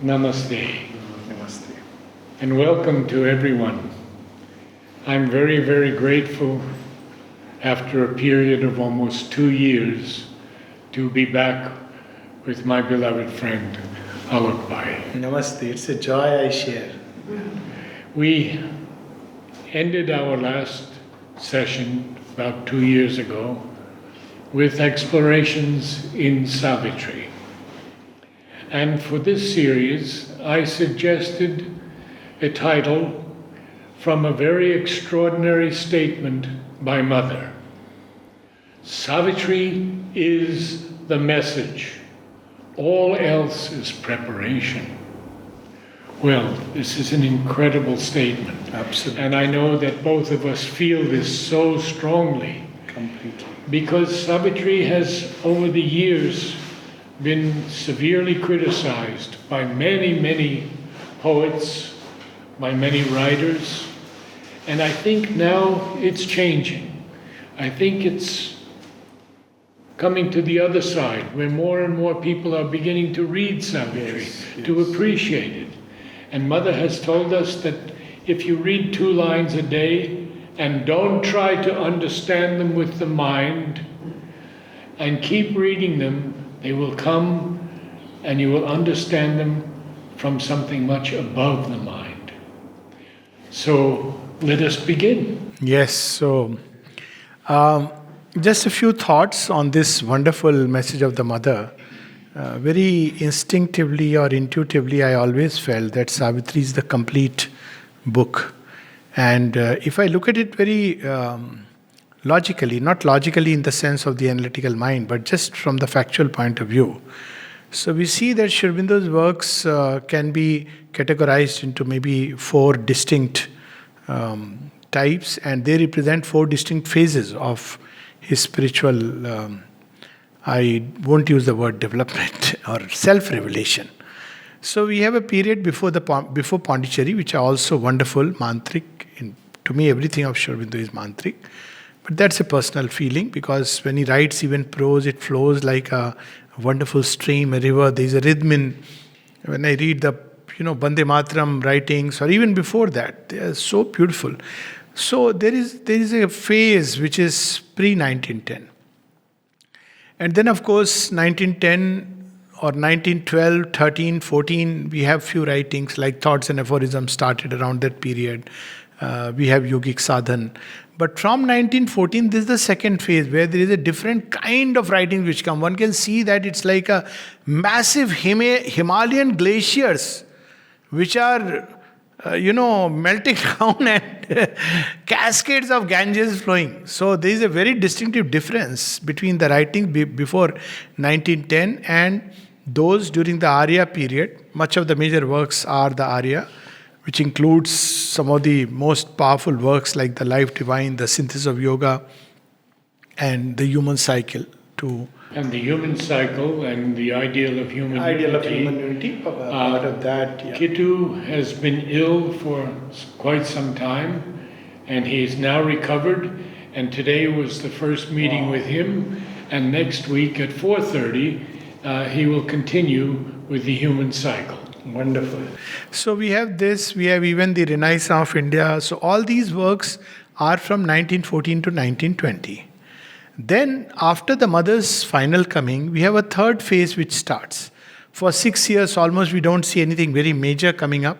Namaste. Namaste. And welcome to everyone. I'm very, very grateful after a period of almost 2 years to be back with my beloved friend, Alok. Namaste. It's a joy I share. We ended our last session about 2 years ago with explorations in Savitri. And for this series, I suggested a title from a very extraordinary statement by Mother. Savitri is the message. All else is preparation. Well, this is an incredible statement. Absolutely. And I know that both of us feel this so strongly. Completely. Because Savitri has, over the years, been severely criticized by many, many poets, by many writers. And I think now it's changing. I think it's coming to the other side, where more and more people are beginning to read Savitri, to appreciate it. And Mother has told us that if you read 2 lines a day and don't try to understand them with the mind and keep reading them, they will come and you will understand them from something much above the mind. So let us begin. Yes, so just a few thoughts on this wonderful message of the Mother. Very instinctively or intuitively, I always felt that Savitri is the complete book. And if I look at it very logically, not logically in the sense of the analytical mind, but just from the factual point of view. So we see that Sri Aurobindo's works can be categorized into maybe 4 distinct types, and they represent 4 distinct phases of his spiritual, I won't use the word development, or self-revelation. So we have a period before Pondicherry, which are also wonderful, mantric. To me, everything of Sri Aurobindo is mantric. But that's a personal feeling, because when he writes even prose, it flows like a wonderful stream, a river. There is a rhythm in, when I read the Bande Mataram writings, or even before that, they are so beautiful. So there is a phase which is pre-1910. And then of course 1910 or 1912, 13, 14, we have few writings like Thoughts and Aphorisms started around that period. We have Yogic Sadhan. But from 1914, this is the second phase where there is a different kind of writing which come. One can see that it's like a massive Himalayan glaciers which are, melting down and cascades of Ganges flowing. So there is a very distinctive difference between the writing before 1910 and those during the Arya period. Much of the major works are the Arya, which includes some of the most powerful works like the Life Divine, the Synthesis of Yoga, and the Human Cycle. And the Human Cycle and the Ideal of Human Unity. Part of that. Yeah. Kittu has been ill for quite some time, and he is now recovered. And today was the first meeting with him. And next week at 4:30, he will continue with the Human Cycle. Wonderful. So we have this, we have even the Renaissance of India. So all these works are from 1914 to 1920. Then after the Mother's final coming, we have a third phase which starts. For 6 years almost we don't see anything very major coming up.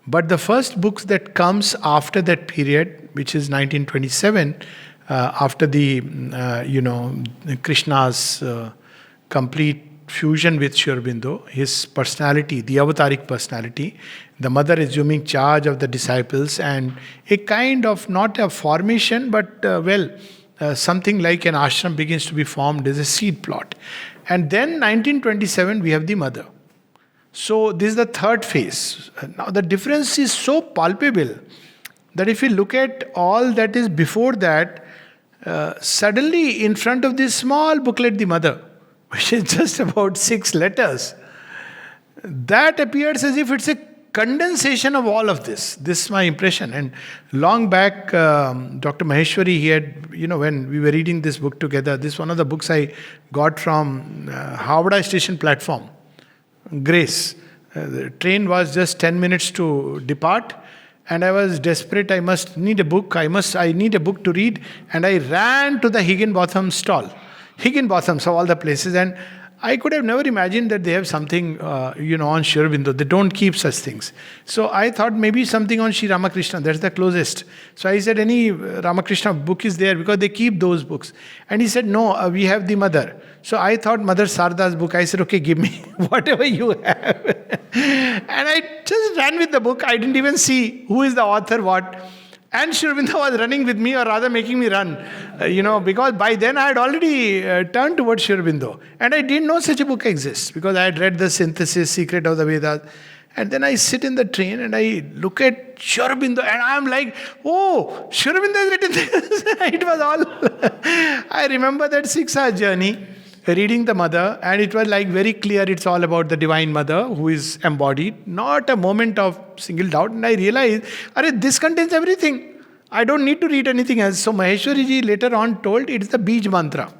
But the first books that comes after that period, which is 1927, after the, Krishna's complete fusion with Sri Aurobindo, his personality, the avataric personality, the Mother assuming charge of the disciples, and a kind of, not a formation, but something like an ashram begins to be formed as a seed plot. And then 1927 we have the Mother. So this is the third phase. Now the difference is so palpable that if you look at all that is before that, suddenly in front of this small booklet, the Mother, which is just about 6 letters, that appears as if it's a condensation of all of this. This is my impression. And long back, Dr. Maheshwari, he had, when we were reading this book together, this is one of the books I got from Howrah station platform. Grace. The train was just 10 minutes to depart, and I was desperate. I must need a book. I need a book to read. And I ran to the Higginbotham stall. Higginbotham's of all the places. And I could have never imagined that they have something, on Sri Aurobindo. They don't keep such things. So I thought maybe something on Sri Ramakrishna. That's the closest. So I said, any Ramakrishna book is there, because they keep those books. And he said, no, we have the Mother. So I thought Mother Sarda's book. I said, okay, give me whatever you have. And I just ran with the book. I didn't even see who is the author, what. And Sri Aurobindo was running with me, or rather making me run, because by then I had already turned towards Sri Aurobindo. And I didn't know such a book exists, because I had read the Synthesis, Secret of the Vedas. And then I sit in the train and I look at Sri Aurobindo, and I'm like, oh, Sri Aurobindo has written this. It was all. I remember that 6-hour journey, reading the Mother, and it was like very clear it's all about the Divine Mother who is embodied, not a moment of single doubt. And I realized, this contains everything. I don't need to read anything else. So Maheshwari ji later on told it's the Bij Mantra.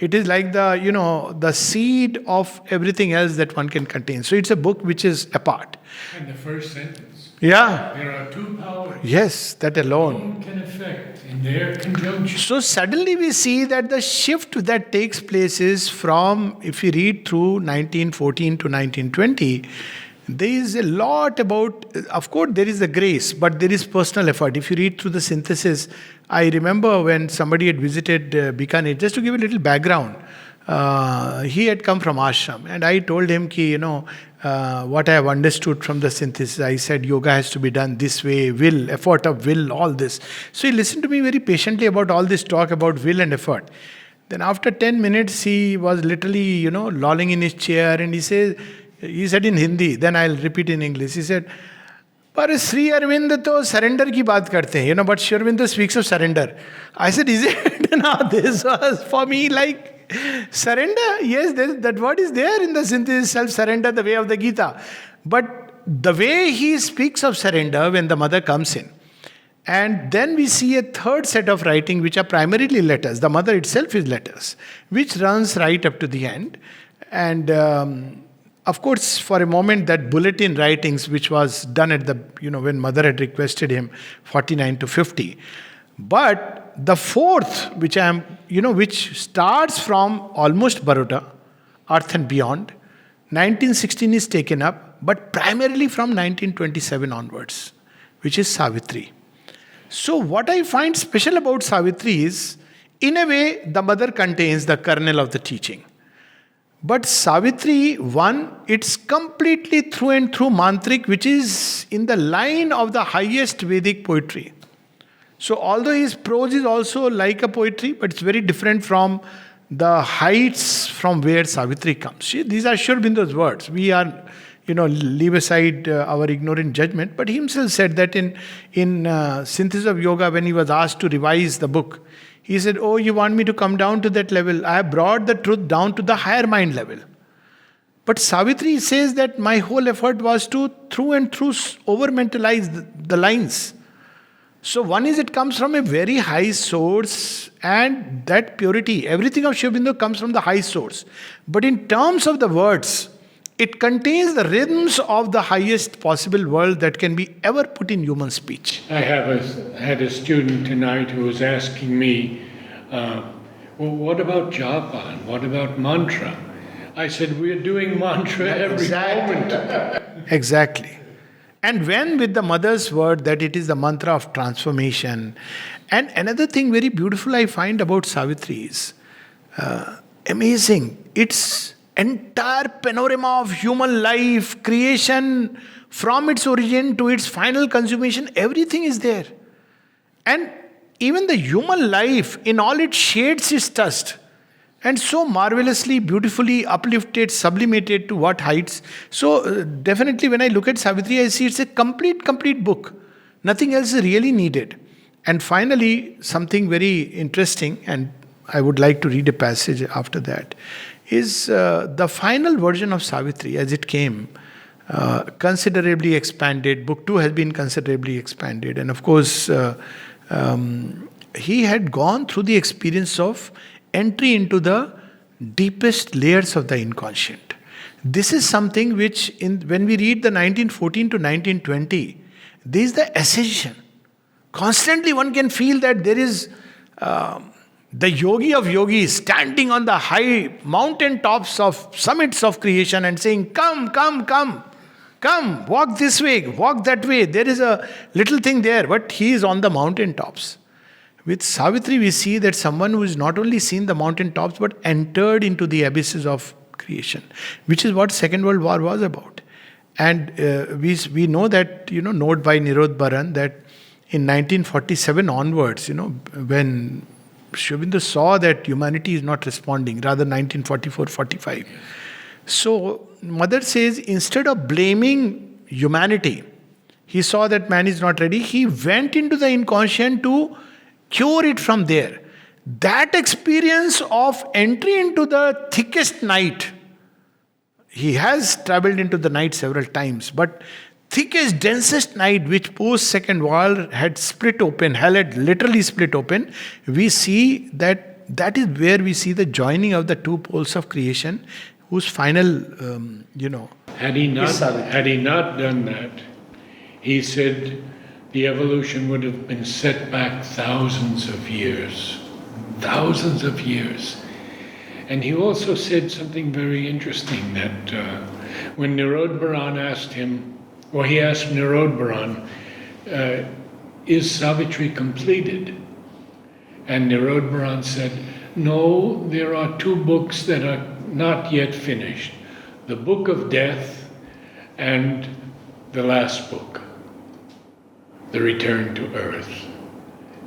It is like the seed of everything else that one can contain. So it's a book which is apart. And the first sentence. Yeah. There are two powers. Yes, that alone. One can affect in their conjunction. So suddenly we see that the shift that takes place is from, if you read through 1914 to 1920, there is a lot about, of course there is the grace, but there is personal effort. If you read through the Synthesis, I remember when somebody had visited Bikaner, just to give a little background, he had come from ashram, and I told him what I have understood from the Synthesis. I said yoga has to be done this way, will, effort of will, all this. So he listened to me very patiently about all this talk about will and effort. Then after 10 minutes, he was literally, lolling in his chair, and he said in Hindi, then I'll repeat in English. He said, पर श्री अरविंद तो surrender की बात करते हैं, but Sri Aurobindo speaks of surrender. I said, is it? No, this was for me like surrender. Yes, that word is there in the Synthesis, self-surrender, the way of the Gita. But the way he speaks of surrender when the Mother comes in, and then we see a third set of writing which are primarily letters. The Mother itself is letters, which runs right up to the end. And of course, for a moment, that bulletin writings, which was done at the, when Mother had requested him, 49 to 50. But the fourth, which starts from almost Baroda, Earth and Beyond, 1916 is taken up, but primarily from 1927 onwards, which is Savitri. So what I find special about Savitri is, in a way, the Mother contains the kernel of the teaching. But Savitri, it's completely through and through mantric, which is in the line of the highest Vedic poetry. So although his prose is also like a poetry, but it's very different from the heights from where Savitri comes. These are Sri Aurobindo's words. We are, leave aside our ignorant judgment. But he himself said that in Synthesis of Yoga, when he was asked to revise the book, he said, oh, you want me to come down to that level? I have brought the truth down to the higher mind level. But Savitri says that my whole effort was to, through and through, over-mentalize the lines. So one is, it comes from a very high source, and that purity, everything of Sri Aurobindo comes from the high source. But in terms of the words, it contains the rhythms of the highest possible world that can be ever put in human speech. I had a student tonight who was asking me, well, what about japa? What about mantra? I said, we're doing mantra every moment. Exactly. And when with the Mother's word that it is the mantra of transformation. And another thing very beautiful I find about Savitri is amazing. It's entire panorama of human life, creation, from its origin to its final consummation, everything is there. And even the human life in all its shades is touched. And so marvelously, beautifully uplifted, sublimated to what heights. So definitely when I look at Savitri, I see it's a complete book. Nothing else is really needed. And finally, something very interesting, and I would like to read a passage after that, is the final version of Savitri as it came, considerably expanded. Book 2 has been considerably expanded. And of course, he had gone through the experience of entry into the deepest layers of the inconscient. This is something which, when we read the 1914 to 1920, there is the ascension. Constantly one can feel that there is the yogi of yogis standing on the high mountain tops of summits of creation and saying, come, come, come, come, walk this way, walk that way. There is a little thing there, but he is on the mountain tops. With Savitri, we see that someone who has not only seen the mountain tops, but entered into the abysses of creation, which is what Second World War was about. And we know that, note by Nirod Baran, that in 1947 onwards, when Sri Aurobindo saw that humanity is not responding, rather 1944-45. So, Mother says, instead of blaming humanity, he saw that man is not ready, he went into the inconscient to cure it from there. That experience of entry into the thickest night, he has traveled into the night several times, but thickest, densest night, which post-Second War had split open, hell had literally split open, we see that is where we see the joining of the two poles of creation, whose final, Had he not done that, he said the evolution would have been set back thousands of years. Thousands of years. And he also said something very interesting, that when Nirod Baran asked him, or he asked Nirod Baran, is Savitri completed? And Nirod Baran said, no, there are two books that are not yet finished. The Book of Death and the last book, The Return to Earth.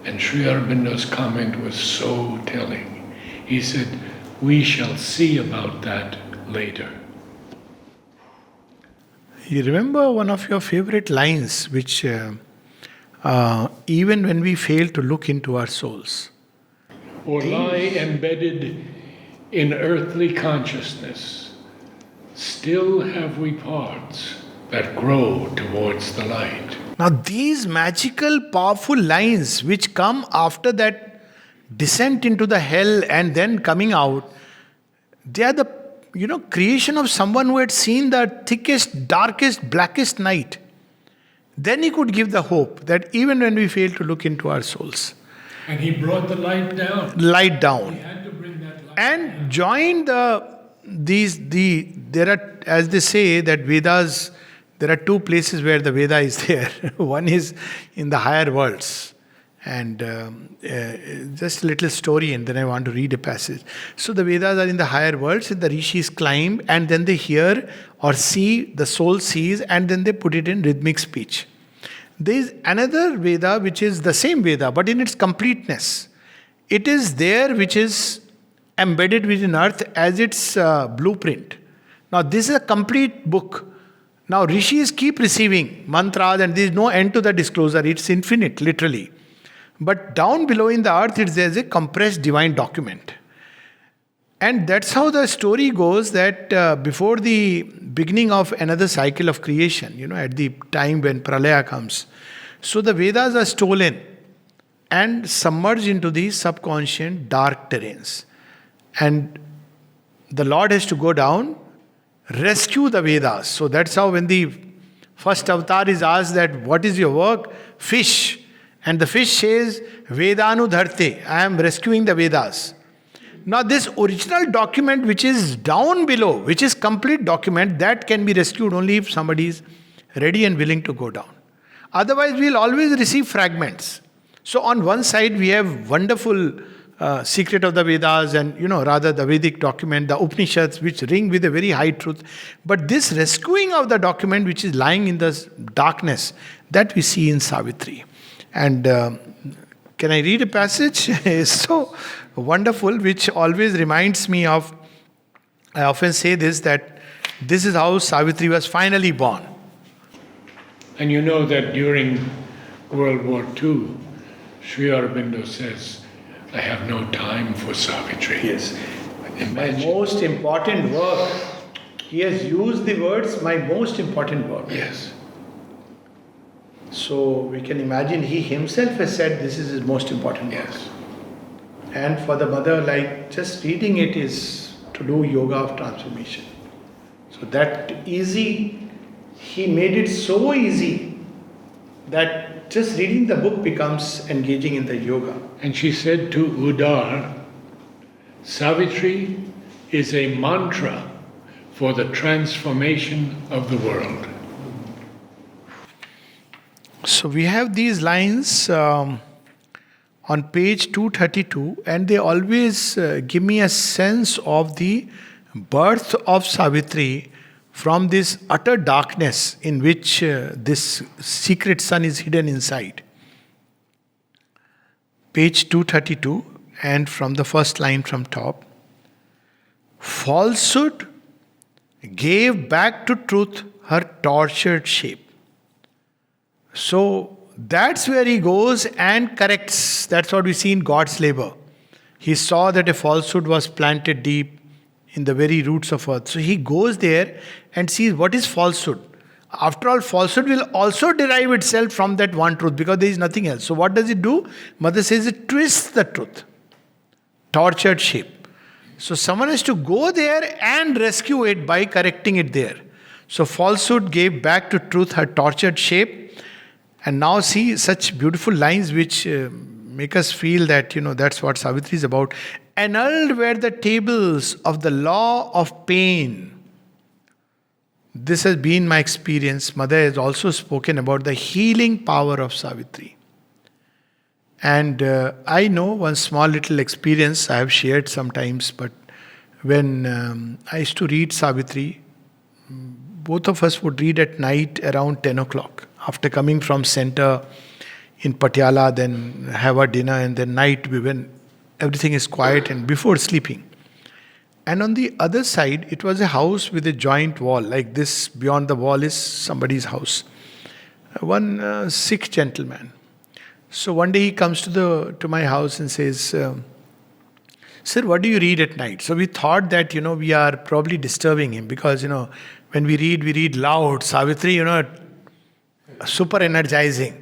And Sri Aurobindo's comment was so telling. He said, we shall see about that later. You remember one of your favorite lines, which even when we fail to look into our souls, or lie embedded in earthly consciousness, still have we parts that grow towards the light. Now these magical, powerful lines which come after that descent into the hell and then coming out, they are the creation of someone who had seen the thickest, darkest, blackest night. Then he could give the hope that even when we fail to look into our souls. And he brought the light down. Light down. He had to bring that light And down. join there are, as they say, that Vedas, there are two places where the Veda is there. One is in the higher worlds. And just a little story, and then I want to read a passage. So the Vedas are in the higher worlds, and the rishis climb, and then they hear or see, the soul sees, and then they put it in rhythmic speech. There is another Veda which is the same Veda, but in its completeness. It is there which is embedded within earth as its blueprint. Now this is a complete book. Now rishis keep receiving mantras, and there is no end to the disclosure. It's infinite, literally. But down below in the earth, there's a compressed divine document. And that's how the story goes, that before the beginning of another cycle of creation, at the time when Pralaya comes, so the Vedas are stolen and submerged into the subconscious dark terrains. And the Lord has to go down, rescue the Vedas. So that's how when the first avatar is asked that, what is your work? Fish. And the fish says, Vedanu Dharte, I am rescuing the Vedas. Now this original document which is down below, which is complete document, that can be rescued only if somebody is ready and willing to go down. Otherwise we will always receive fragments. So on one side we have wonderful secret of the Vedas and, rather the Vedic document, the Upanishads, which ring with a very high truth. But this rescuing of the document which is lying in the darkness, that we see in Savitri. And can I read a passage? It's so wonderful, which always reminds me of, I often say this, that this is how Savitri was finally born. And you know that during World War II, Sri Aurobindo says, I have no time for Savitri. Yes. My Imagine. most important work. He has used the words, my most important work. Yes. So we can imagine he himself has said this is his most important work. Yes. And for the mother, like just reading it is to do yoga of transformation. So that easy, he made it so easy that just reading the book becomes engaging in the yoga. And she said to Udar, Savitri is a mantra for the transformation of the world. So we have these lines on page 232, and they always give me a sense of the birth of Savitri from this utter darkness in which this secret sun is hidden inside. Page 232, and from the first line from top. Falsehood gave back to truth her tortured shape. So that's where he goes and corrects. That's what we see in God's labor. He saw that a falsehood was planted deep in the very roots of earth. So he goes there and sees what is falsehood. After all, falsehood will also derive itself from that one truth because there is nothing else. So what does it do? Mother says it twists the truth. Tortured shape. So someone has to go there and rescue it by correcting it there. So falsehood gave back to truth her tortured shape. And now see such beautiful lines which make us feel that, that's what Savitri is about. Annulled were the tables of the law of pain. This has been my experience. Mother has also spoken about the healing power of Savitri. And I know one small little experience I have shared sometimes, but when I used to read Savitri, both of us would read at night around 10 o'clock. After coming from center in Patiala, then have our dinner, and then night when everything is quiet and before sleeping. And on the other side, it was a house with a joint wall. Like this, beyond the wall is somebody's house. One Sikh gentleman. So one day he comes to my house and says, Sir, what do you read at night? So we thought that, we are probably disturbing him because, when we read loud. Savitri, super energizing.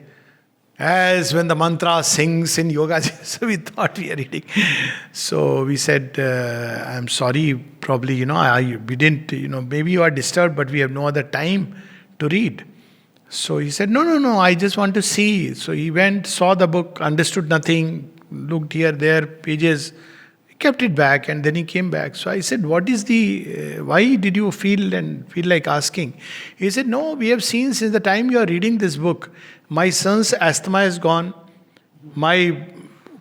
As when the mantra sings in yoga. So we thought we are reading. So we said, I'm sorry, probably, we didn't, maybe you are disturbed, but we have no other time to read. So he said, no, I just want to see. So he went, saw the book, understood nothing, looked here, there, pages, kept it back, and then he came back. So I said, what is why did you feel like asking? He said, no, we have seen since the time you are reading this book, my son's asthma is gone, my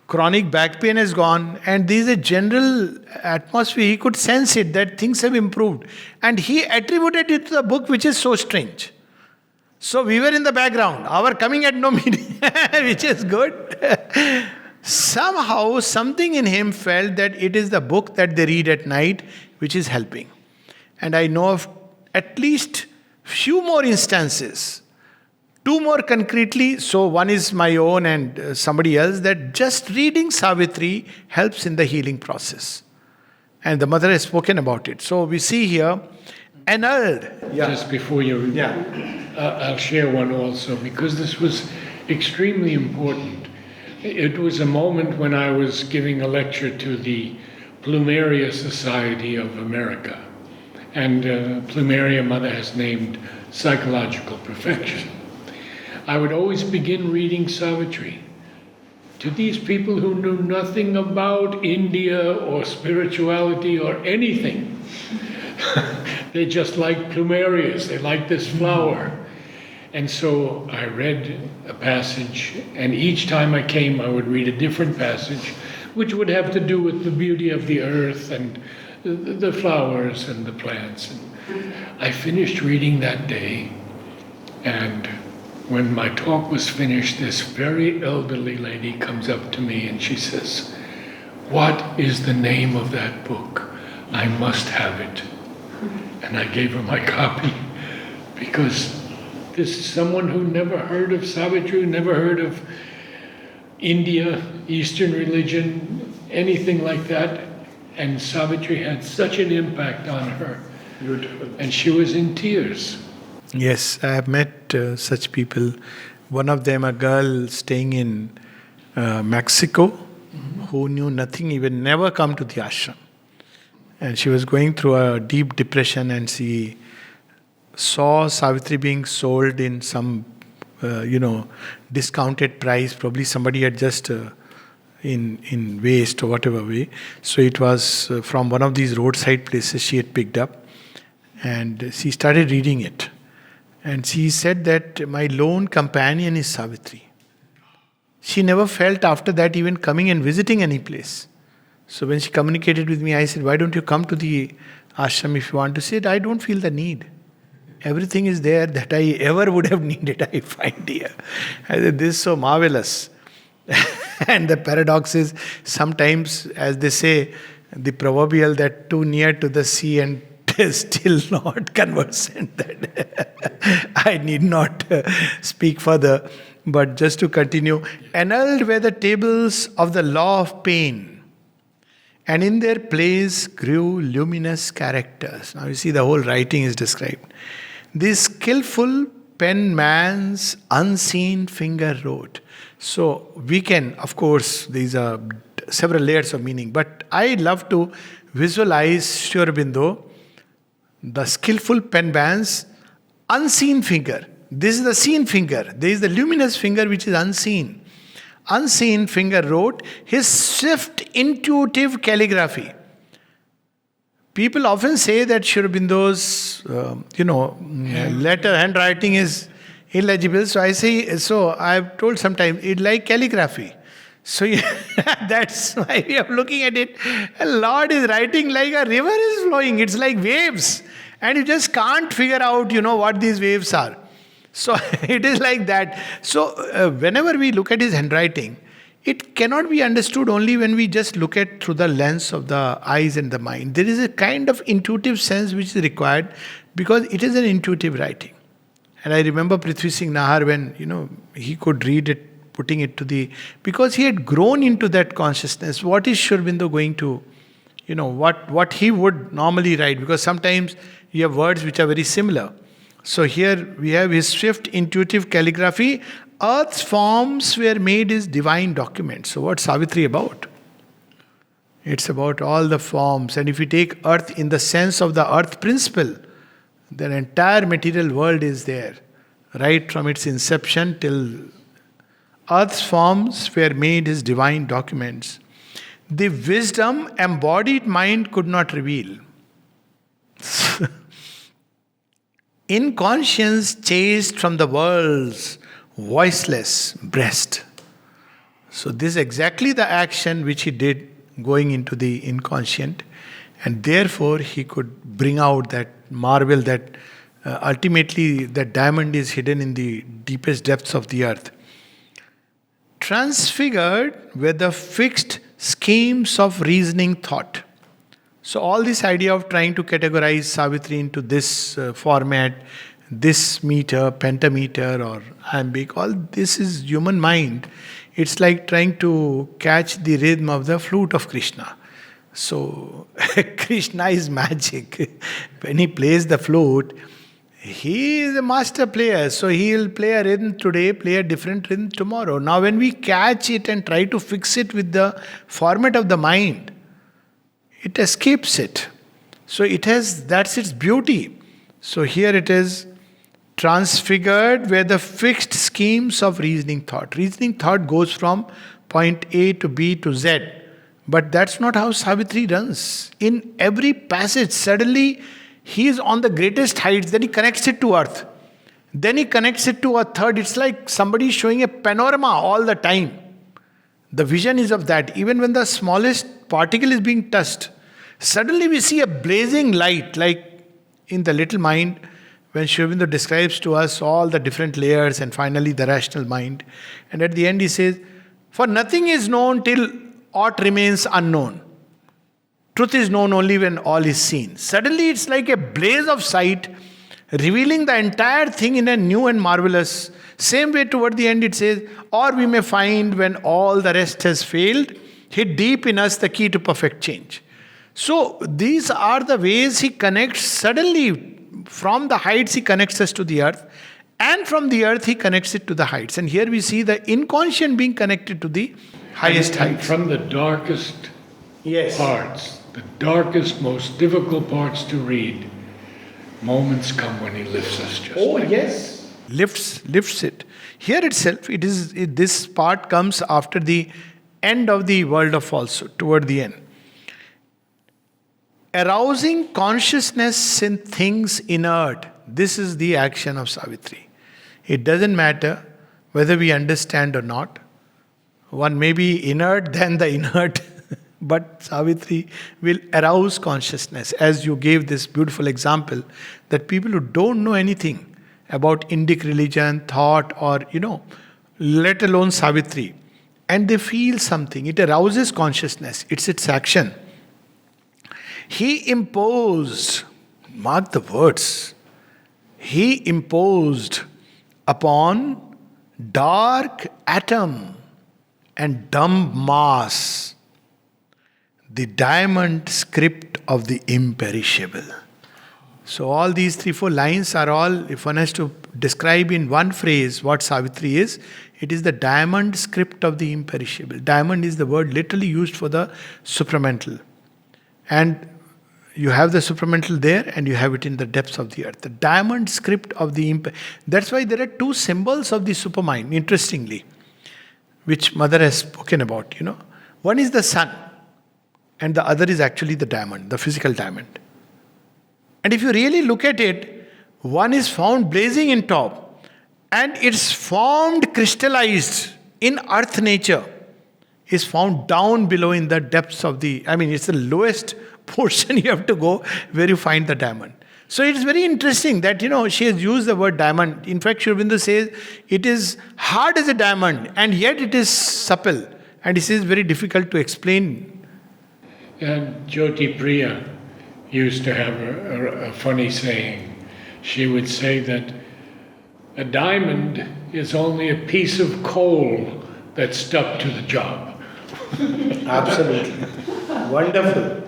chronic back pain is gone, and there is a general atmosphere. He could sense it, that things have improved. And he attributed it to the book, which is so strange. So we were in the background. Our coming had no meaning, which is good. Somehow, something in him felt that it is the book that they read at night which is helping. And I know of at least few more instances, two more concretely, so one is my own and somebody else, that just reading Savitri helps in the healing process. And the mother has spoken about it. So we see here, annulled. Yeah. Just before you, I'll share one also, because this was extremely important. It was a moment when I was giving a lecture to the Plumeria Society of America. And Plumeria Mother has named psychological perfection. I would always begin reading Savitri to these people who knew nothing about India or spirituality or anything. They just liked plumerias, they liked this flower. And so I read a passage, and each time I came, I would read a different passage, which would have to do with the beauty of the earth and the flowers and the plants. And I finished reading that day, and when my talk was finished, this very elderly lady comes up to me and she says, "What is the name of that book? I must have it." And I gave her my copy, because this is someone who never heard of Savitri, never heard of India, Eastern religion, anything like that. And Savitri had such an impact on her. Beautiful. And she was in tears. Yes, I have met such people. One of them, a girl staying in Mexico, who knew nothing, even never come to the ashram. And she was going through a deep depression, and she saw Savitri being sold in some, discounted price. Probably somebody had just in waste or whatever way. So it was from one of these roadside places she had picked up, and she started reading it. And she said that my lone companion is Savitri. She never felt after that even coming and visiting any place. So when she communicated with me, I said, why don't you come to the ashram if you want to? She said, I don't feel the need. Everything is there that I ever would have needed, I find here. I said, this is so marvelous. And the paradox is, sometimes, as they say, the proverbial that too near to the sea and still not conversant, that I need not speak further. But just to continue, annulled were the tables of the law of pain, and in their place grew luminous characters. Now you see the whole writing is described. This skillful penman's unseen finger wrote. So we can, of course, these are several layers of meaning, but I love to visualize Sri Aurobindo, the skillful penman's unseen finger. This is the seen finger. There is the luminous finger which is unseen. Unseen finger wrote his swift, intuitive calligraphy. People often say that Sri Aurobindo's, letter handwriting is illegible. So I say, so I've told sometimes it's like calligraphy. So that's my way of looking at it. The Lord is writing like a river is flowing. It's like waves, and you just can't figure out, what these waves are. So it is like that. So whenever we look at his handwriting, it cannot be understood only when we just look at through the lens of the eyes and the mind. There is a kind of intuitive sense which is required, because it is an intuitive writing. And I remember Prithvi Singh Nahar, when he could read it, putting it to the, because he had grown into that consciousness. What is Sri Aurobindo going to, what he would normally write? Because sometimes you have words which are very similar. So here we have his swift, intuitive calligraphy. Earth's forms were made his divine documents. So what's Savitri about? It's about all the forms. And if you take earth in the sense of the earth principle, then entire material world is there. Right from its inception till earth's forms were made his divine documents. The wisdom embodied mind could not reveal. Inconscience chased from the world's voiceless breast. So this is exactly the action which he did going into the inconscient, and therefore he could bring out that marvel that ultimately the diamond is hidden in the deepest depths of the earth. Transfigured were the fixed schemes of reasoning thought. So all this idea of trying to categorize Savitri into this format, this meter, pentameter or iambic, all this is human mind. It's like trying to catch the rhythm of the flute of Krishna. So Krishna is magic. When he plays the flute, he is a master player. So he will play a rhythm today, play a different rhythm tomorrow. Now when we catch it and try to fix it with the format of the mind, it escapes it. So that's its beauty. So here it is, transfigured were the fixed schemes of reasoning thought. Reasoning thought goes from point A to B to Z. But that's not how Savitri runs. In every passage, suddenly he is on the greatest heights, then he connects it to earth. Then he connects it to a third. It's like somebody showing a panorama all the time. The vision is of that. Even when the smallest particle is being touched, suddenly we see a blazing light, like in the little mind, when Sri Aurobindo describes to us all the different layers and finally the rational mind. And at the end he says, for nothing is known till aught remains unknown. Truth is known only when all is seen. Suddenly it's like a blaze of sight, revealing the entire thing in a new and marvelous. Same way toward the end it says, or we may find when all the rest has failed, hid deep in us the key to perfect change. So these are the ways he connects. Suddenly from the heights he connects us to the earth, and from the earth he connects it to the heights. And here we see the inconscient being connected to the highest heights. From the darkest Yes. parts, the darkest, most difficult parts to read, moments come when he lifts us just like yes. Lifts it. Here itself, this part comes after the end of the world of falsehood, toward the end. Arousing consciousness in things inert. This is the action of Savitri. It doesn't matter whether we understand or not. One may be inert than the inert, but Savitri will arouse consciousness. As you gave this beautiful example, that people who don't know anything about Indic religion, thought, or let alone Savitri, and they feel something, it arouses consciousness. It's its action. He imposed, mark the words, he imposed upon dark atom and dumb mass the diamond script of the imperishable. So all these 3-4 lines are all, if one has to describe in one phrase what Savitri is, it is the diamond script of the imperishable. Diamond is the word literally used for the supramental. And you have the supramental there and you have it in the depths of the earth. The diamond script of the That's why there are 2 symbols of the supermind, interestingly, which Mother has spoken about, One is the sun and the other is actually the diamond, the physical diamond. And if you really look at it, one is found blazing in top and it's formed, crystallized in earth nature, is found down below in the depths of it's the lowest portion you have to go where you find the diamond. So it's very interesting that, she has used the word diamond. In fact, Sri Aurobindo says it is hard as a diamond and yet it is supple. And he says very difficult to explain. And Jyoti Priya used to have a funny saying. She would say that a diamond is only a piece of coal that's stuck to the job. Absolutely. Wonderful.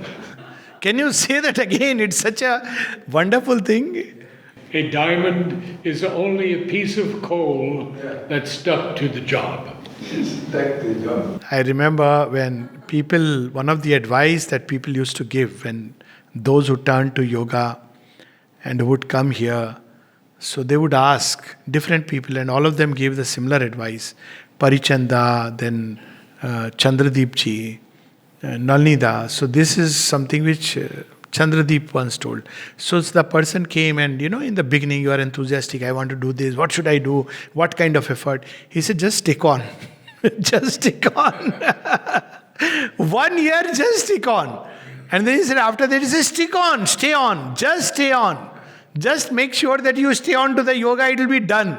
Can you say that again? It's such a wonderful thing. A diamond is only a piece of coal that's stuck to the job. I remember when one of the advice that people used to give when those who turned to yoga and would come here, so they would ask different people and all of them gave the similar advice. Parichanda, then Chandradeep ji, Nalnida. So this is something which Chandradeep once told. So the person came and, in the beginning you are enthusiastic, I want to do this, what should I do, what kind of effort? He said, just stick on. Just stick on. 1 year, just stick on. And then he said, after that, he said, stick on, stay on, just stay on. Just make sure that you stay on to the yoga, it will be done.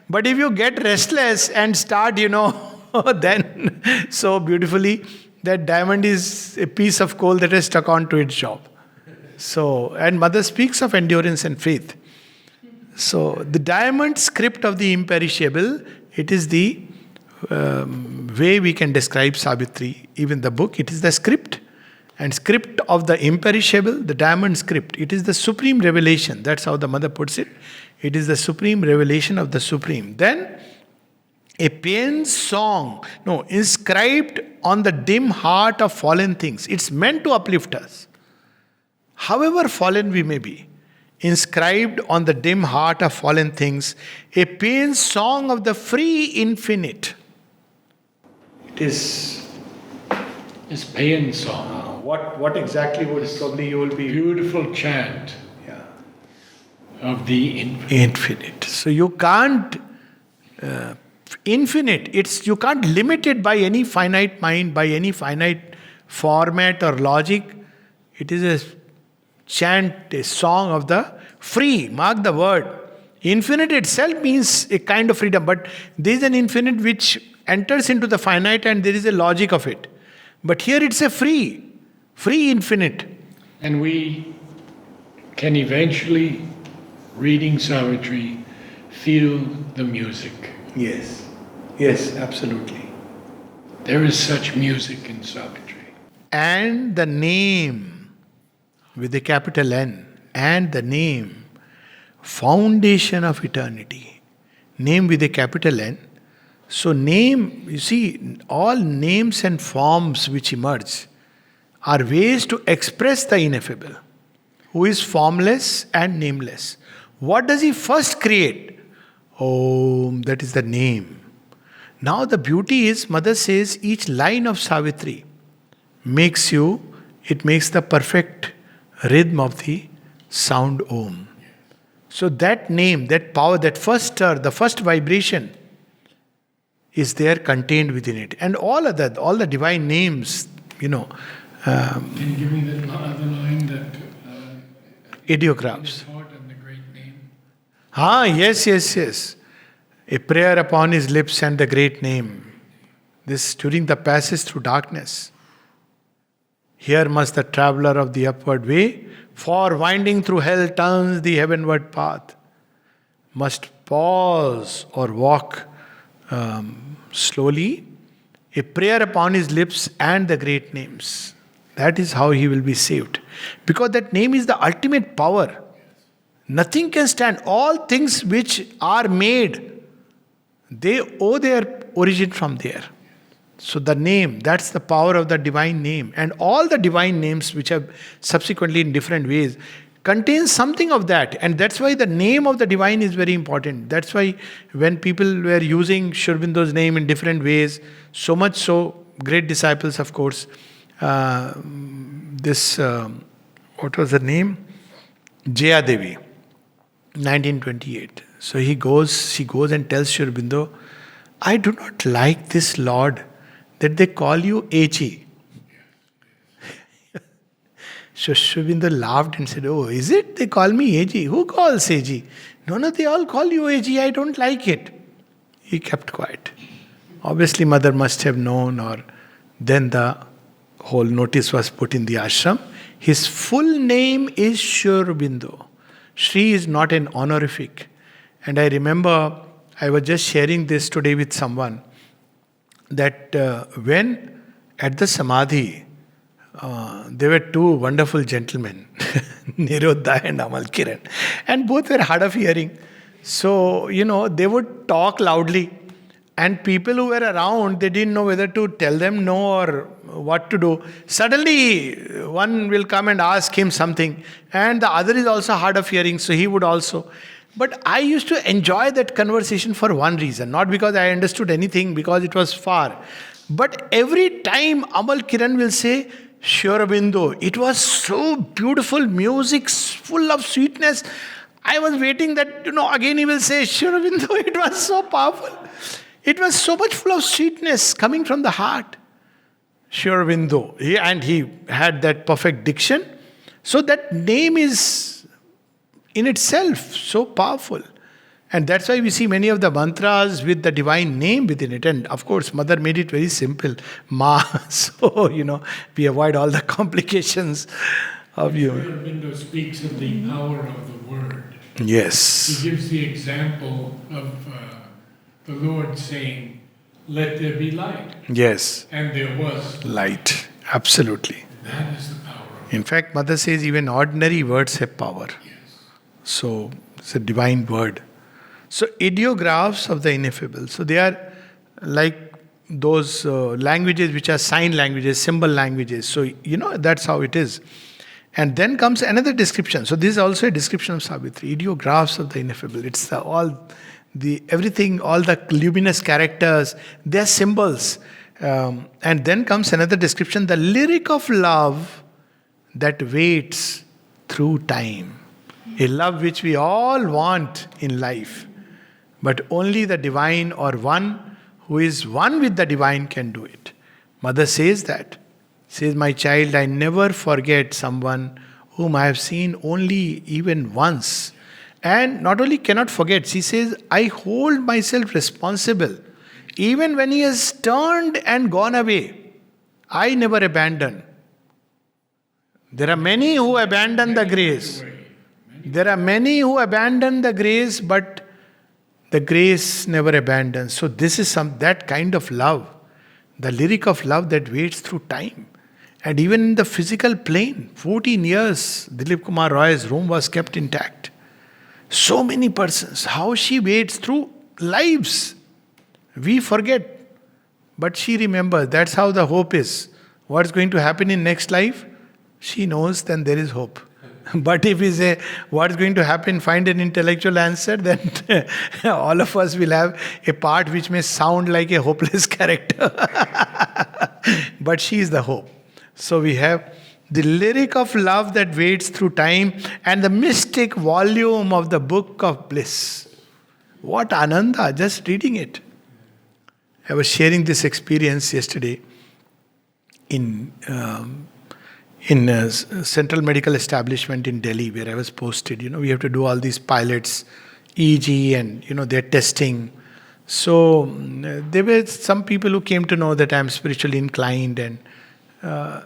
But if you get restless and start, then so beautifully, that diamond is a piece of coal that has stuck on to its job. So, and Mother speaks of endurance and faith. So, the diamond script of the imperishable, it is the way we can describe Savitri. Even the book, it is the script. And script of the imperishable, the diamond script, it is the supreme revelation. That's how the Mother puts it. It is the supreme revelation of the supreme. Then, a paean song, inscribed on the dim heart of fallen things. It's meant to uplift us. However fallen we may be, inscribed on the dim heart of fallen things, a paean song of the free infinite. It is. It's paean song. What exactly would probably you will be? Beautiful chant of the infinite. So you can't infinite. You can't limit it by any finite mind, by any finite format or logic. It is a chant, a song of the free. Mark the word. Infinite itself means a kind of freedom, but there is an infinite which enters into the finite and there is a logic of it. But here it's a free infinite. And we can eventually, reading Savitri, feel the music. Yes, absolutely. There is such music in Savitri. And the name, with a capital N, and the name, foundation of eternity. Name with a capital N. So name, you see, all names and forms which emerge are ways to express the ineffable, who is formless and nameless. What does he first create? Om, that is the name. Now the beauty is, Mother says, each line of Savitri makes the perfect rhythm of the sound Om. So that name, that power, that first stir, the first vibration is there contained within it. And all the divine names, Can you give me the other line that ideographs. thought and the great name? Yes. A prayer upon his lips and the great name. This during the passage through darkness. Here must the traveler of the upward way, for winding through hell turns the heavenward path, must pause or walk slowly, a prayer upon his lips and the great names. That is how he will be saved. Because that name is the ultimate power. Nothing can stand. All things which are made, they owe their origin from there. So the name, that's the power of the divine name. And all the divine names which are subsequently in different ways contains something of that. And that's why the name of the divine is very important. That's why when people were using Sri Aurobindo's name in different ways, so much so, great disciples of course, what was her name? Jaya Devi, 1928. So she goes and tells Sri Aurobindo, I do not like this Lord that they call you A.G. So Sri Aurobindo laughed and said, oh, is it? They call me A.G. Who calls A.G.? No, they all call you A.G. I don't like it. He kept quiet. Obviously, mother must have known, or then the whole notice was put in the ashram. His full name is Sri Aurobindo. Sri is not an honorific. And I remember I was just sharing this today with someone that when at the Samadhi, there were two wonderful gentlemen, Nirodha and Amal Kiran, and both were hard of hearing. So, they would talk loudly, and people who were around, they didn't know whether to tell them no or what to do. Suddenly, one will come and ask him something, and the other is also hard of hearing, so he would also. But I used to enjoy that conversation for one reason, not because I understood anything, because it was far. But every time Amal Kiran will say, Sri Aurobindo, it was so beautiful, music full of sweetness. I was waiting that, again he will say, Sri Aurobindo, it was so powerful. It was so much full of sweetness coming from the heart. Sri Aurobindo. And he had that perfect diction. So that name is in itself so powerful. And that's why we see many of the mantras with the divine name within it. And of course, mother made it very simple. Ma. So, we avoid all the complications of you. Sri Aurobindo speaks of the power of the word. Yes. He gives the example of the Lord saying, let there be light. Yes. And there was light. Absolutely. That is the power of In fact, mother says even ordinary words have power. Yes. So, it's a divine word. So, ideographs of the ineffable. So, they are like those languages which are sign languages, symbol languages. So, that's how it is. And then comes another description. So, this is also a description of Savitri. Ideographs of the ineffable. It's everything, all the luminous characters, they are symbols. And then comes another description, the lyric of love that waits through time. A love which we all want in life. But only the divine or one who is one with the divine can do it. Mother says that. Says, my child, I never forget someone whom I have seen only even once. And not only cannot forget, she says, I hold myself responsible. Even when he has turned and gone away, I never abandon. There are many who abandon the grace. There are many who abandon the grace, but the grace never abandons. So this is that kind of love, the lyric of love that waits through time. And even in the physical plane, 14 years, Dilip Kumar Roy's room was kept intact. So many persons, how she waits through lives. We forget, but she remembers. That's how the hope is. What's going to happen in next life? She knows, then there is hope. But if we say, what's going to happen, find an intellectual answer, then all of us will have a part which may sound like a hopeless character. But she is the hope. So we have the lyric of love that waits through time and the mystic volume of the book of bliss. What ananda, just reading it. I was sharing this experience yesterday in a central medical establishment in Delhi where I was posted. We have to do all these pilots, EEG, and they're testing. So there were some people who came to know that I'm spiritually inclined, and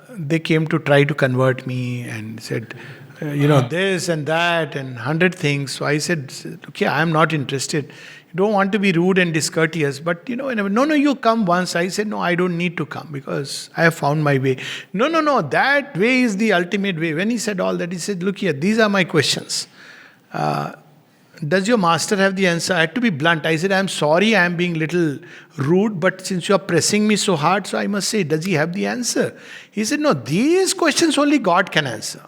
they came to try to convert me and said, this and that and 100 things. So I said, okay, I'm not interested. You don't want to be rude and discourteous, but whenever, no, you come once. I said, no, I don't need to come because I have found my way. No, that way is the ultimate way. When he said all that, he said, look here, these are my questions. Does your master have the answer? I had to be blunt. I said, I'm sorry, I am being little rude, but since you are pressing me so hard, so I must say, does he have the answer? He said, no, these questions only God can answer.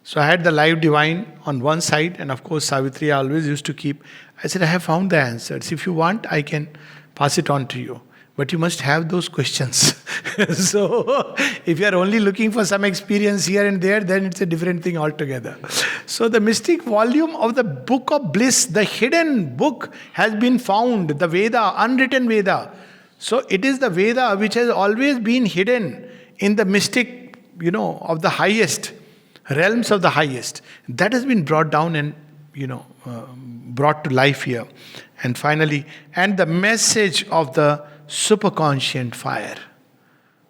So I had the live divine on one side, and of course Savitri I always used to keep. I said, I have found the answers. If you want, I can pass it on to you. But you must have those questions. So if you are only looking for some experience here and there, then it's a different thing altogether. So the mystic volume of the book of bliss, the hidden book, has been found, the Veda, unwritten Veda. So it is the Veda which has always been hidden in the mystic, of the highest, realms of the highest. That has been brought down and, brought to life here. And finally, and the message of the superconscient fire.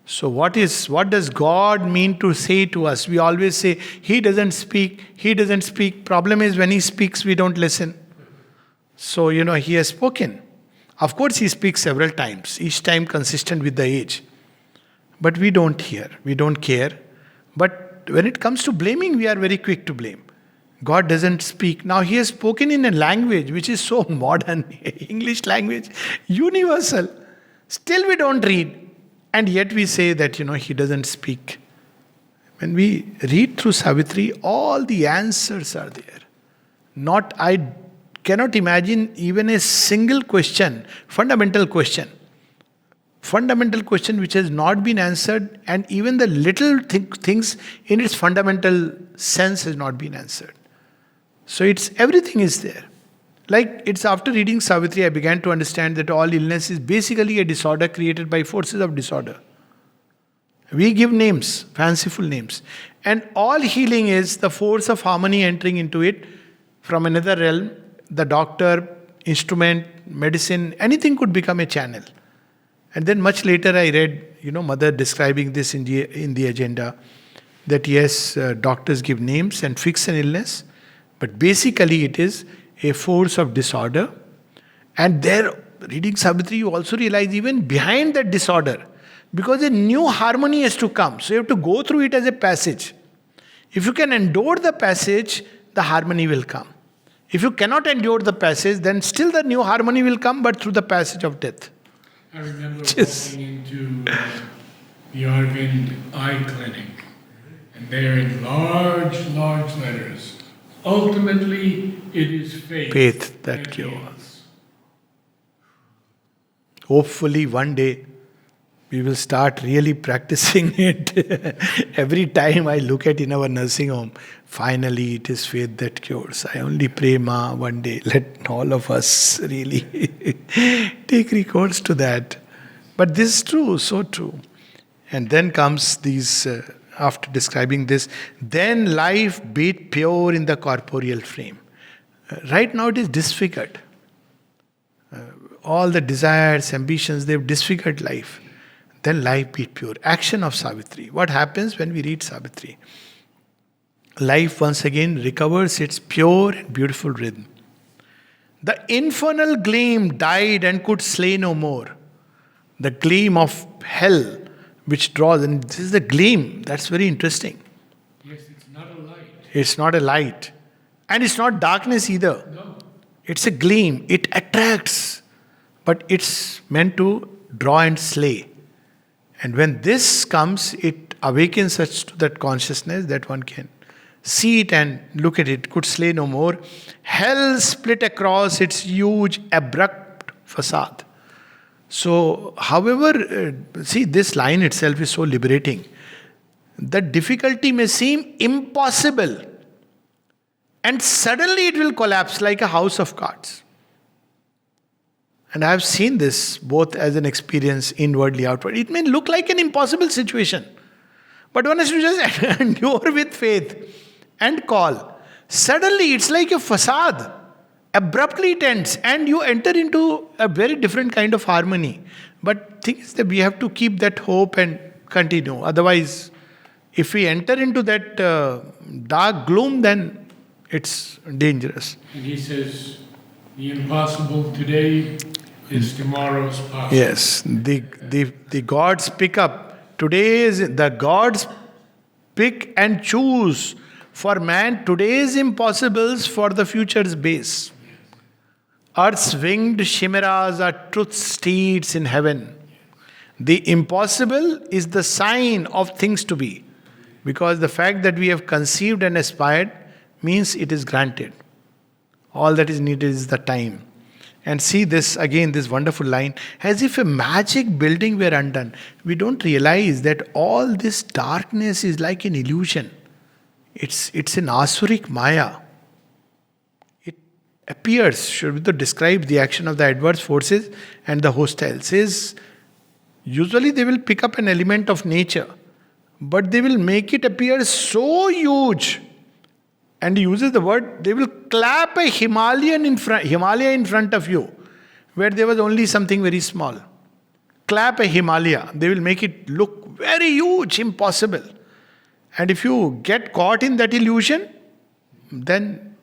So what does God mean to say to us? We always say, He doesn't speak. Problem is, when He speaks, we don't listen. So, He has spoken. Of course, He speaks several times, each time consistent with the age. But we don't hear, we don't care. But when it comes to blaming, we are very quick to blame. God doesn't speak. Now He has spoken in a language which is so modern, English language, universal. Still we don't read. And yet we say that, He doesn't speak. When we read through Savitri, all the answers are there. I cannot imagine even a single question, fundamental question which has not been answered, and even the little things in its fundamental sense has not been answered. So everything is there. Like it's after reading Savitri, I began to understand that all illness is basically a disorder created by forces of disorder. We give names, fanciful names. And all healing is the force of harmony entering into it from another realm. The doctor, instrument, medicine, anything could become a channel. And then much later I read, Mother describing this in the agenda, that yes, doctors give names and fix an illness, but basically it is a force of disorder. And there, reading Savitri, you also realize even behind that disorder, because a new harmony has to come. So you have to go through it as a passage. If you can endure the passage, the harmony will come. If you cannot endure the passage, then still the new harmony will come, but through the passage of death. I remember walking into the Arvind Eye Clinic, and there in large letters, ultimately it is faith that cures. Hopefully one day we will start really practicing it. Every time I look at in our nursing home, finally it is faith that cures. I only pray, Ma, one day let all of us really take recourse to that. But this is true, so true. And then comes these, after describing this, then life beat pure in the corporeal frame. Right now it is disfigured. All the desires, ambitions, they've disfigured life. Then life beat pure. Action of Savitri. What happens when we read Savitri? Life once again recovers its pure and beautiful rhythm. The infernal gleam died and could slay no more. The gleam of hell which draws, and this is the gleam, that's very interesting. Yes, it's not a light. It's not a light. And it's not darkness either. No. It's a gleam. It attracts. But it's meant to draw and slay. And when this comes, it awakens us to that consciousness that one can see it and look at it. Could slay no more. Hell split across its huge, abrupt facade. So, however, see, this line itself is so liberating. The difficulty may seem impossible, and suddenly it will collapse like a house of cards. And I have seen this both as an experience inwardly, outward. It may look like an impossible situation, but one has to just endure with faith and call. Suddenly it's like a facade. Abruptly it ends, and you enter into a very different kind of harmony. But thing is that we have to keep that hope and continue. Otherwise, if we enter into that dark gloom, then it's dangerous. And he says, the impossible today is tomorrow's possible. Yes, the gods pick up. The gods pick and choose for man today's impossibles for the future's base. Earth's winged chimeras are truth steeds in heaven. The impossible is the sign of things to be. Because the fact that we have conceived and aspired means it is granted. All that is needed is the time. And see this again, this wonderful line, as if a magic building were undone. We don't realize that all this darkness is like an illusion. It's an Asuric Maya. It appears, Sri describes the action of the adverse forces and the hostiles. Is usually they will pick up an element of nature, but they will make it appear so huge. And he uses the word, they will clap a Himalaya in front of you, where there was only something very small. Clap a Himalaya. They will make it look very huge, impossible. And if you get caught in that illusion, then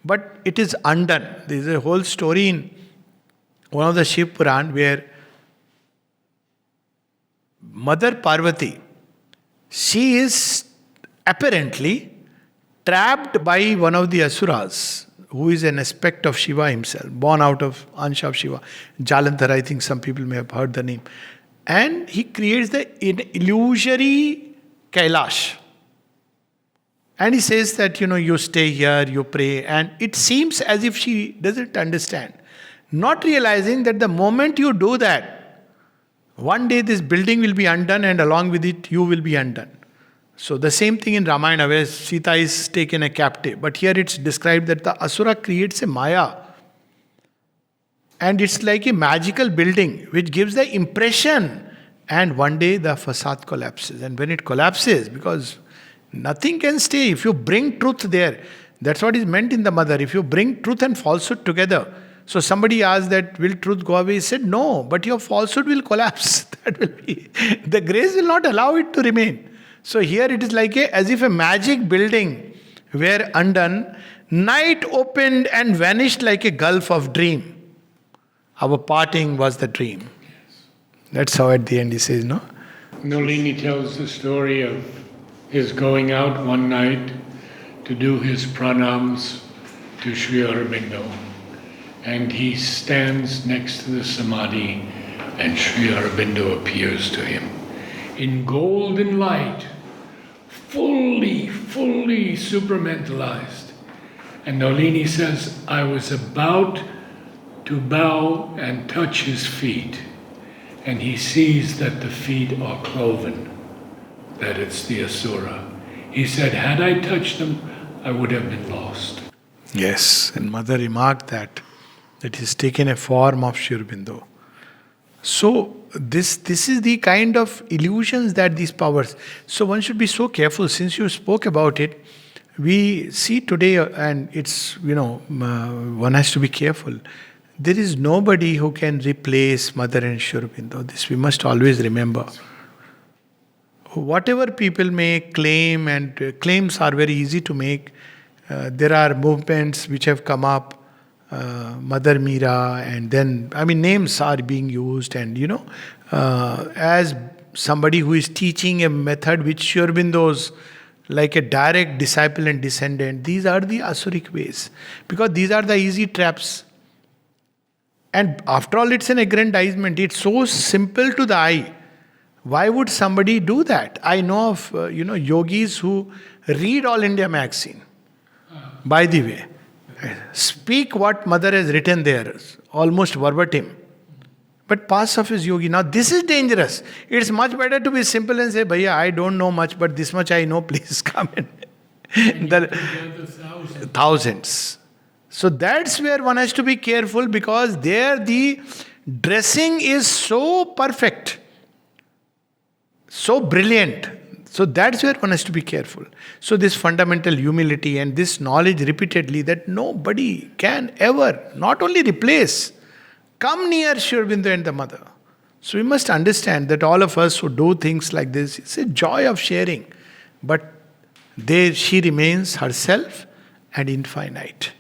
but it is undone. There is a whole story in one of the Shiv Puran where Mother Parvati, she is apparently trapped by one of the Asuras, who is an aspect of Shiva himself, born out of Ansha of Shiva. Jalandhar, I think some people may have heard the name. And he creates the illusory Kailash. And he says that, you stay here, you pray. And it seems as if she doesn't understand. Not realizing that the moment you do that, one day this building will be undone and along with it you will be undone. So the same thing in Ramayana where Sita is taken a captive. But here it's described that the Asura creates a Maya. And it's like a magical building which gives the impression. And one day the facade collapses. And when it collapses, because nothing can stay. If you bring truth there, that's what is meant in the mother. If you bring truth and falsehood together. So somebody asked that, will truth go away? He said, no, but your falsehood will collapse. That will be, the grace will not allow it to remain. So here it is like as if a magic building were undone, night opened and vanished like a gulf of dream. Our parting was the dream. That's how at the end he says, no? Nolini tells the story of his going out one night to do his pranams to Sri Aurobindo. And he stands next to the samadhi and Sri Aurobindo appears to him in golden light, fully supramentalized. And Nolini says, I was about to bow and touch his feet. And he sees that the feet are cloven, that it's the Asura. He said, had I touched them, I would have been lost. Yes, and Mother remarked that he's taken a form of Sri Aurobindo. So this is the kind of illusions that these powers. So one should be so careful. Since you spoke about it, we see today, and it's, one has to be careful. There is nobody who can replace Mother and Sri Aurobindo. This we must always remember. Whatever people may claim, and claims are very easy to make. There are movements which have come up, Mother Meera, and then, names are being used, and as somebody who is teaching a method which Sri Aurobindo's like a direct disciple and descendant, these are the Asuric ways, because these are the easy traps. And after all, it's an aggrandizement. It's so simple to the eye. Why would somebody do that? I know of yogis who read All India magazine. By the way, speak what mother has written there, almost verbatim. But pass off as yogi. Now this is dangerous. It's much better to be simple and say, Bhaiya, I don't know much, but this much I know, please come in. Thousands. So that's where one has to be careful, because there the dressing is so perfect, so brilliant. So that's where one has to be careful. So this fundamental humility and this knowledge repeatedly that nobody can ever not only replace, come near Sri Aurobindo and the mother. So we must understand that all of us who do things like this, it's a joy of sharing. But she remains herself and infinite.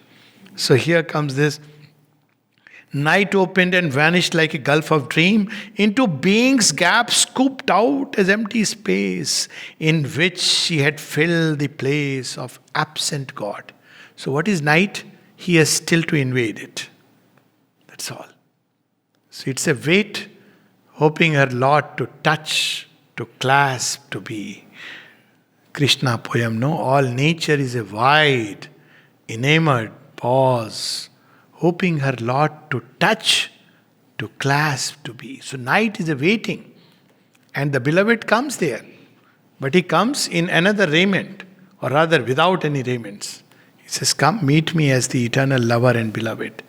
So here comes this. Night opened and vanished like a gulf of dream into being's gap, scooped out as empty space, in which she had filled the place of absent God. So what is night? He has still to invade it. That's all. So it's a weight, hoping her lot to touch, to clasp, to be. Krishna poem, no? All nature is a wide, enamored pause, hoping her lot to touch, to clasp, to be. So night is a waiting. And the beloved comes there. But he comes in another raiment, or rather without any raiments. He says, come meet me as the eternal lover and beloved.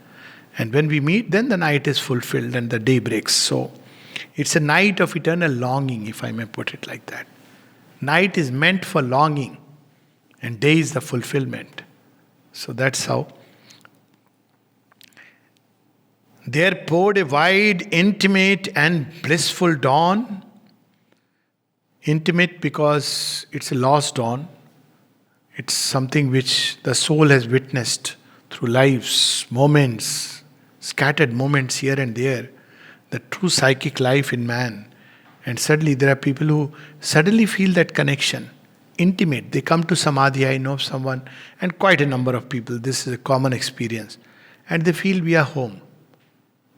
And when we meet, then the night is fulfilled and the day breaks. So it's a night of eternal longing, if I may put it like that. Night is meant for longing, and day is the fulfillment. So that's how. There poured a wide, intimate and blissful dawn. Intimate because it's a lost dawn. It's something which the soul has witnessed through lives, moments, scattered moments here and there. The true psychic life in man. And suddenly there are people who suddenly feel that connection. Intimate. They come to Samadhi. I know of someone, and quite a number of people. This is a common experience. And they feel we are home.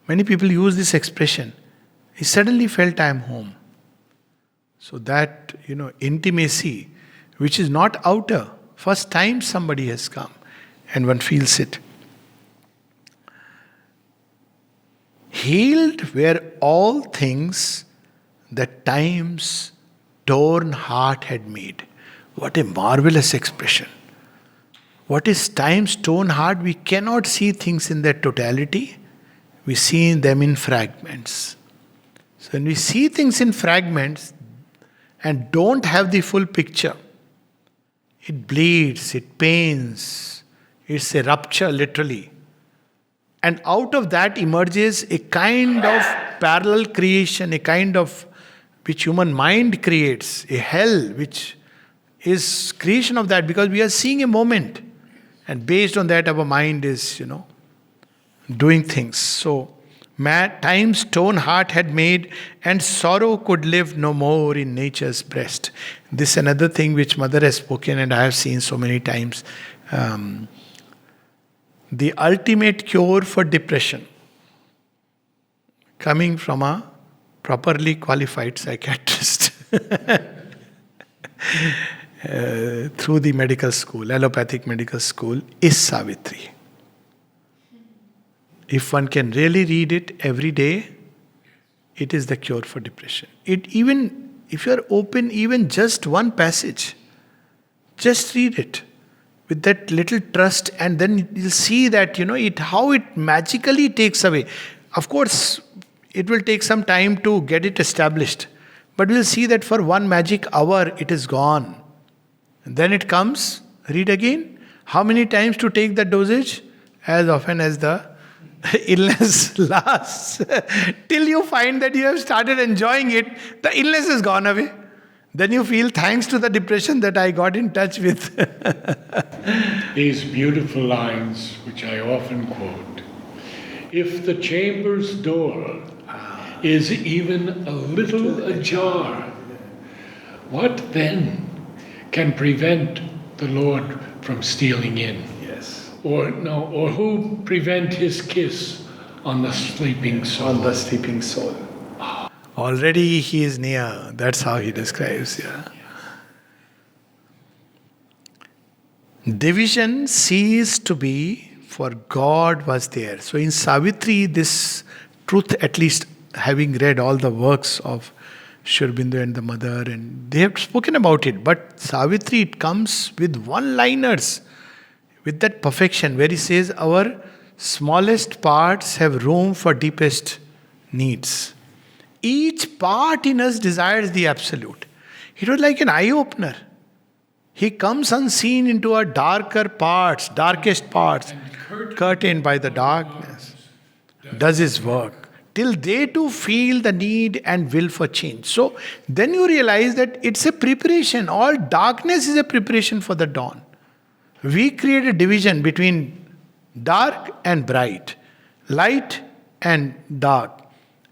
Many people use this expression. He suddenly felt I am home. So that, intimacy, which is not outer. First time somebody has come and one feels it. Healed were all things that time's torn heart had made. What a marvelous expression. What is time's torn heart? We cannot see things in their totality. We see them in fragments. So when we see things in fragments and don't have the full picture, it bleeds, it pains, it's a rupture literally. And out of that emerges a kind of parallel creation, a kind of which human mind creates, a hell which is creation of that, because we are seeing a moment. And based on that our mind is, doing things. So, time's torn heart had made, and sorrow could live no more in nature's breast. This is another thing which Mother has spoken, and I have seen so many times. The ultimate cure for depression, coming from a properly qualified psychiatrist through the medical school, allopathic medical school, is Savitri. If one can really read it every day, it is the cure for depression. Even if you are open, even just one passage, just read it with that little trust, and then you'll see that how it magically takes away. Of course, it will take some time to get it established, but we'll see that for one magic hour it is gone. And then it comes, read again. How many times to take the dosage? As often as the illness lasts. Till you find that you have started enjoying it, the illness has gone away. Then you feel thanks to the depression that I got in touch with. These beautiful lines, which I often quote. If the chamber's door is even a little ajar, what then can prevent the Lord from stealing in? Yes. Or who prevent his kiss on the sleeping soul? On the sleeping soul. Already he is near. That's how he describes. Yeah. Division ceased to be, for God was there. So in Savitri, this truth, at least having read all the works of Sri Aurobindo and the mother, and they have spoken about it, but Savitri, it comes with one-liners, with that perfection where he says, our smallest parts have room for deepest needs. Each part in us desires the absolute. It was like an eye-opener. He comes unseen into our darker parts, darkest parts, curtained by the darkness, does his work, till they too feel the need and will for change. So then you realize that it's a preparation. All darkness is a preparation for the dawn. We create a division between dark and bright, light and dark.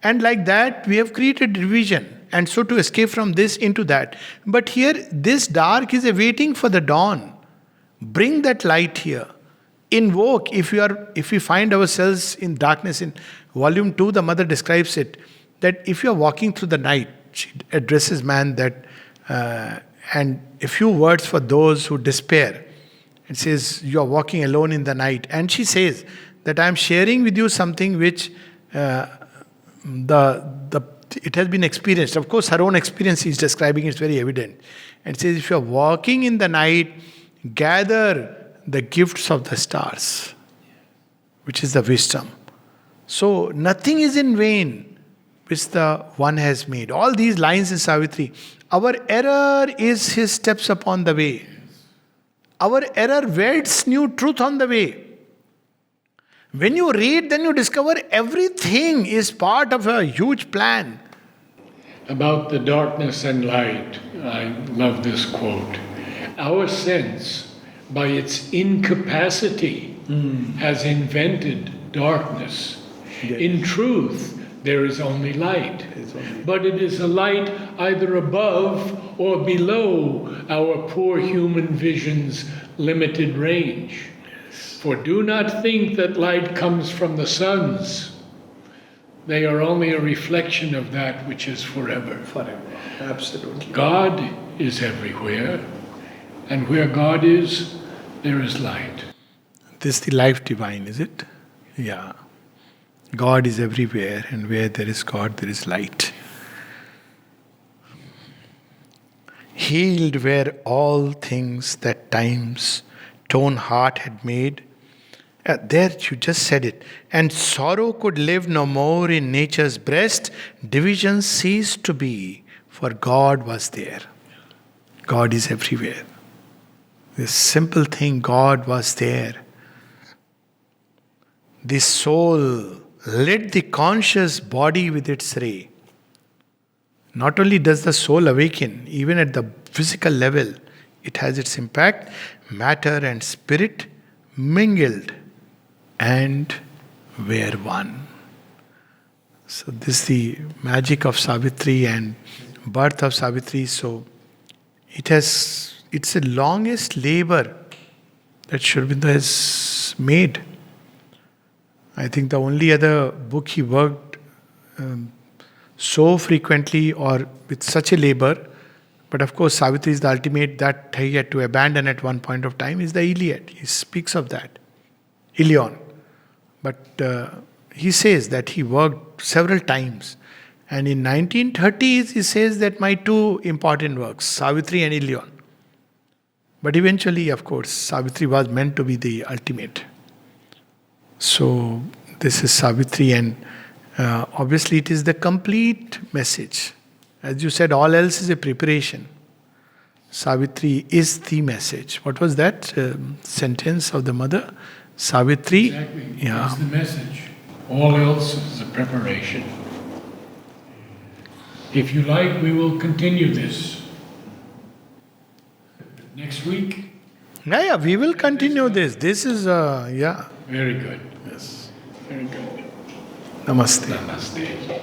And like that, we have created division. And so to escape from this into that. But here, this dark is awaiting for the dawn. Bring that light here. Invoke, if we find ourselves in darkness. In volume 2, the mother describes it, that if you are walking through the night, she addresses man that, and a few words for those who despair. It says, you are walking alone in the night. And she says that I am sharing with you something which it has been experienced. Of course, her own experience is describing is very evident. And it says, if you are walking in the night, gather the gifts of the stars, which is the wisdom. So nothing is in vain which the one has made. All these lines in Savitri. Our error is his steps upon the way. Our error weds new truth on the way. When you read, then you discover everything is part of a huge plan. About the darkness and light, I love this quote. Our sense, by its incapacity, has invented darkness. Yes. In truth, there is only light. But it is a light either above or below our poor human vision's limited range. For do not think that light comes from the suns. They are only a reflection of that which is forever. Forever, absolutely. God is everywhere, and where God is, there is light. This is the life divine, is it? Yeah. God is everywhere, and where there is God, there is light. Healed were all things that time's torn heart had made. There you just said it. And sorrow could live no more in nature's breast. Division ceased to be, for God was there. God is everywhere. This simple thing, God was there. The soul lit the conscious body with its ray. Not only does the soul awaken, even at the physical level, it has its impact. Matter and spirit mingled and were one. So this is the magic of Savitri and birth of Savitri. So it's the longest labor that Sri Aurobindo has made. I think the only other book he worked so frequently or with such a labor, but of course Savitri is the ultimate that he had to abandon at one point of time, is the Iliad. He speaks of that. Ilion. But he says that he worked several times. And in 1930s, he says that my two important works, Savitri and Ilion. But eventually, of course, Savitri was meant to be the ultimate. So this is Savitri, and obviously it is the complete message. As you said, all else is a preparation. Savitri is the message. What was that sentence of the mother? Savitri, exactly. Yeah. It's the message. All else is a preparation. If you like, we will continue this next week. Yeah, we will continue this. This is, Very good. Yes. Very good. Namaste. Namaste.